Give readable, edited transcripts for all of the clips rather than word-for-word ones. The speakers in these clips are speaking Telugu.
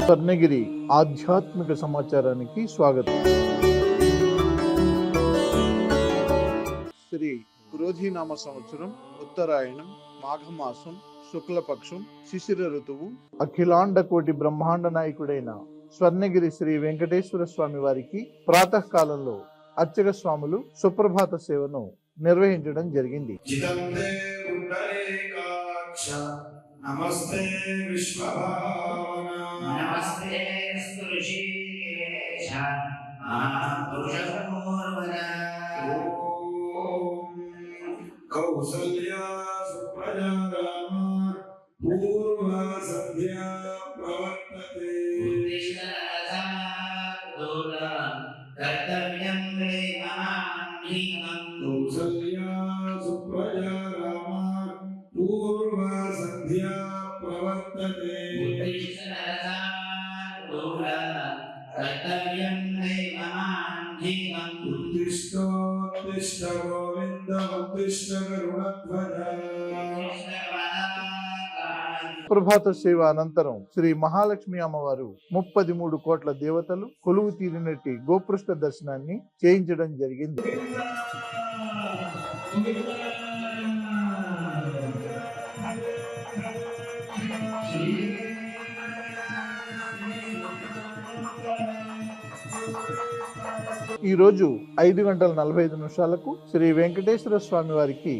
స్వర్ణగిరి ఆధ్యాత్మిక సమాచారానికి స్వాగతం. శ్రీ క్రోధీనామ సంవత్సరం, ఉత్తరాయణం, మాఘమాసం, శుక్లపక్షం, శిశిర ఋతువు. అఖిలాండ కోటి బ్రహ్మాండ నాయకుడైన స్వర్ణగిరి శ్రీ వెంకటేశ్వర స్వామి వారికి ప్రాతకాలంలో అర్చక స్వాములు సుప్రభాత సేవను నిర్వహించడం జరిగింది. నమస్తే విశ్వభావన నమస్తే స్తుషీకేశ మహాపురుషమూర్వర ఓం కౌసల్యా సుప్రజా రామ పూర్వ సంధ్యా ప్రవర్తతే కర్తవ్యం మే మహాన్నిమం కౌసల్యా సుప్రజా రామ పూర్వ సంధ్యా ప్రవర్తతే కర్తవ్యం మే మహాన్నిమం ఉత్తిష్టోత్తిష్ట గోవింద ఉత్తిష్ట గరుడధ్వజ. ప్రభాత సేవ అనంతరం శ్రీ మహాలక్ష్మి అమ్మవారు 33 కోట్ల దేవతలు కొలువు తీరినట్టి గోపృష్ఠ దర్శనాన్ని చేయించడం జరిగింది. ఈ రోజు 5:45 శ్రీ వెంకటేశ్వర స్వామి వారికి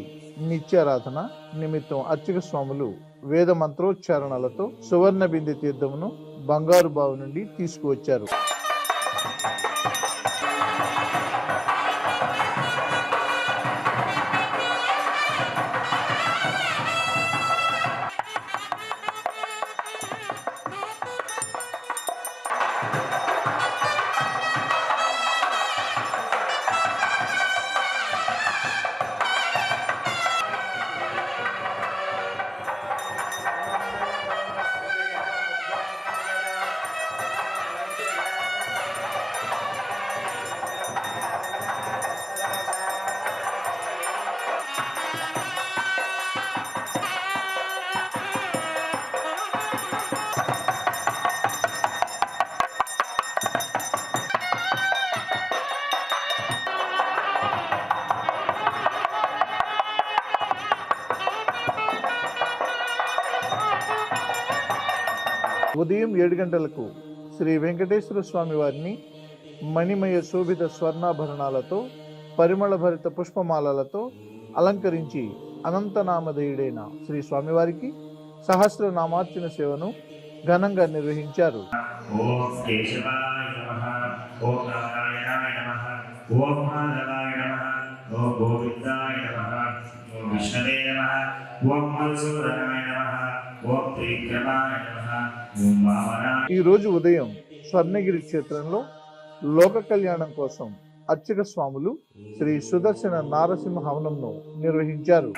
నిత్యారాధన నిమిత్తం అర్చక స్వాములు వేద మంత్రోచ్చారణలతో సువర్ణ బిందె తీర్థమును బంగారు బావి నుండి తీసుకువచ్చారు. ఉదయం 7 గంటలకు శ్రీ వెంకటేశ్వర స్వామి వారిని మణిమయ శోభిత స్వర్ణాభరణాలతో పరిమళ భరిత పుష్పమాలలతో అలంకరించి అనంతనామధేయుడైన శ్రీ స్వామివారికి సహస్రనామార్చన సేవను ఘనంగా నిర్వహించారు. ఓం కేశవాయ నమః, ఓం నారాయణాయ నమః, ఓం మాధవాయ నమః, ఓం గోవిందాయ నమః, ఓం విష్ణవే నమః, ఓం మధుసూదనాయ నమః, ఓం త్రివిక్రమాయ నమః, ఓం వామనాయ. ఈ రోజు ఉదయం స్వర్ణగిరి క్షేత్రంలో లోక కళ్యాణం కోసం అర్చక స్వాములు శ్రీ సుదర్శన నారసింహ హవనంను నిర్వహించారు.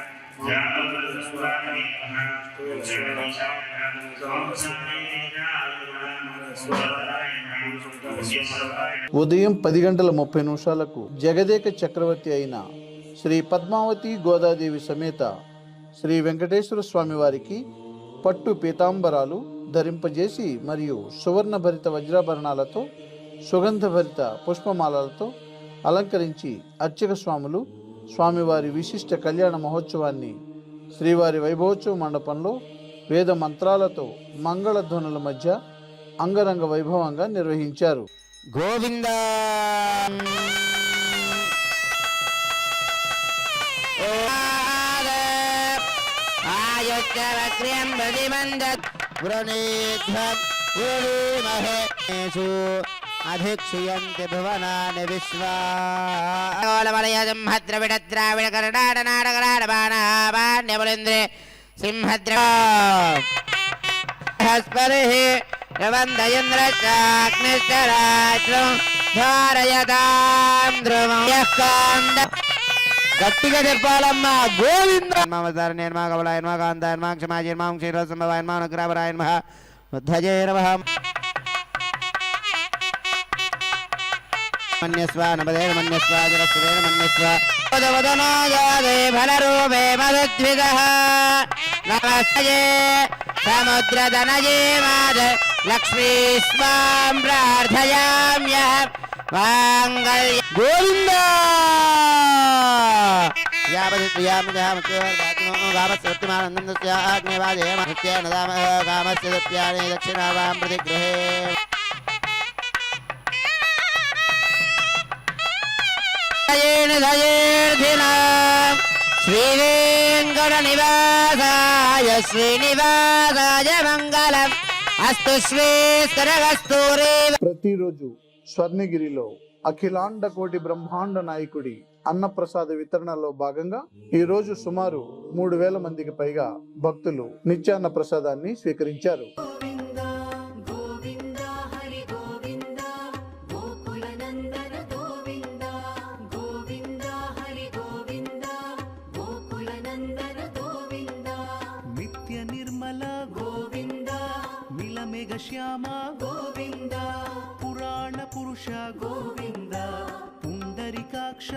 ఉదయం 10:30 జగదేక చక్రవర్తి అయిన శ్రీ పద్మావతి గోదాదేవి సమేత శ్రీ వెంకటేశ్వర స్వామి వారికి పట్టు పీతాంబరాలు ధరింపజేసి మరియు సువర్ణ భరిత వజ్రాభరణాలతో సుగంధ భరిత పుష్పమాలలతో అలంకరించి అర్చక స్వాములు స్వామివారి విశిష్ట కళ్యాణ మహోత్సవాన్ని శ్రీవారి వైభవోత్సవ మండపంలో వేద మంత్రాలతో మంగళధ్వనుల మధ్య అంగరంగ వైభవంగా నిర్వహించారు. గోవింద అధిక్షయంతి భువనాని విశ్వామలయసింహద్రవిడద్రావిడ కర్ణాటనాటకరాటబాణాబాణ్యములింద్రే సింహద్రస్పరిః రవందయింద్రచాగ్నిశ్చరాజ్రం ధారయతాం ధ్రువం యఃకాండ. గట్టిగా చెప్పాలమ్మా గోవింద. మామదార నిర్మా కమలాయ నమః కాంతాయ నమః క్షమాయ నమః క్షీరసంభవాయ నమః అనుగ్రహపరాయ నమః బుద్ధజే నమః. మన్యస్వ నమదే మన్యస్వ జరస్వే మన్యస్వ వదవదనాయాదే ఫలరూపే మదద్విగః నమస్తే समुद्रधनजेमाद लक्ष्मी स्वां प्रार्थयाम्यहं माङ्गल्य गोविन्द कामस्य दप्यानि दक्षिणावां प्रतिगृहे श्रीवेङ्कटनिवासाय श्रीनिवासाय मङ्गलम् अस्तु श्रीस्तरगस्तूरे ప్రతిరోజు స్వర్ణగిరిలో అఖిలాండ కోటి బ్రహ్మాండ నాయకుడి అన్నప్రసాద వితరణలో భాగంగా ఈ రోజు సుమారు 3000 మందికి పైగా భక్తులు నిత్యాన్న ప్రసాదాన్ని స్వీకరించారు. శ్యామ గోవింద పురాణ పురుష గోవింద పుండరికాక్ష